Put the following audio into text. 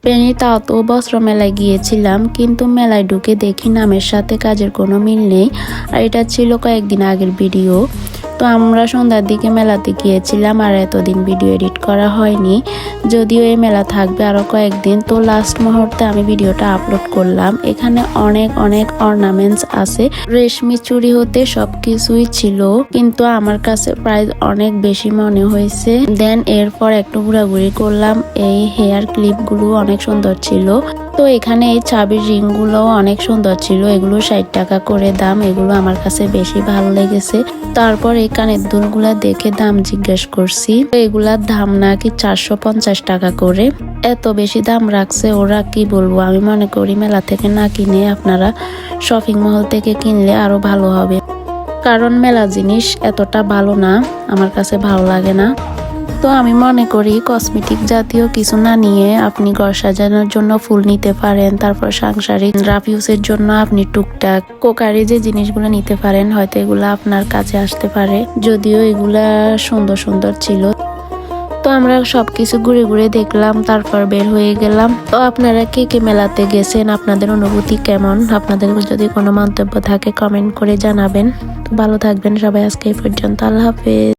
ফেনী তাও তো বস্ত্র মেলায় গিয়েছিলাম, কিন্তু মেলায় ঢুকে দেখি নামের সাথে কাজের কোনো মিল নেই। আর এটা ছিল কয়েকদিন আগের ভিডিও। তো আমরা সন্ধ্যার দিকে মেলাতে গিয়েছিলাম, আর এতদিন ভিডিও এডিট করা হয়নি। যদিও এই মেলা থাকবে আরো কয়েকদিন, তো লাস্ট মুহূর্তে আমি ভিডিওটা আপলোড করলাম। এখানে অনেক অনেক অর্নামেন্টস আছে, রেশমি চুড়ি হতে সবকিছুই ছিল, কিন্তু আমার কাছে প্রাইস অনেক বেশি মনে হয়েছে। দেন এরপর একটু ঘোরাঘুরি করলাম। এই হেয়ার ক্লিপ গুলো অনেক সুন্দর ছিল। তো এখানে এই চাবির রিং গুলো অনেক সুন্দর ছিল, এগুলো 60 টাকা করে দাম। এগুলো আমার কাছে বেশি ভালো লেগেছে। তারপর এই কানের দুলগুলা দেখে দাম জিজ্ঞেস করছি, এগুলার দাম নাকি 450 টাকা করে। এত বেশি দাম রাখছে ওরা, কি বলবো। আমি মনে করি মেলা থেকে না কিনে আপনারা শপিং মল থেকে কিনলে আরো ভালো হবে, কারণ মেলা জিনিস এতটা ভালো না, আমার কাছে ভালো লাগে না। তো আমি মনে করি কসমেটিক জাতীয় কিছু না নিয়ে আপনি ঘর সাজানোর জন্য ফুল নিতে পারেন, তারপর সাংসারিক রাফ ইউজের জন্য আপনি টুকটাক কোকারি যে জিনিসগুলো নিতে পারেন, হয়তো এগুলো আপনার কাছে আসতে পারে। যদিও এগুলা সুন্দর সুন্দর ছিল। তো আমরা সবকিছু ঘুরে ঘুরে দেখলাম, তারপর বের হয়ে গেলাম। তো আপনারা কে কে মেলাতে গেছেন, আপনাদের অনুভূতি কেমন? আপনাদের যদি কোনো মন্তব্য থাকে কমেন্ট করে জানাবেন। তো ভালো থাকবেন সবাই, আজকে এই পর্যন্ত, আল্লাহ হাফেজ।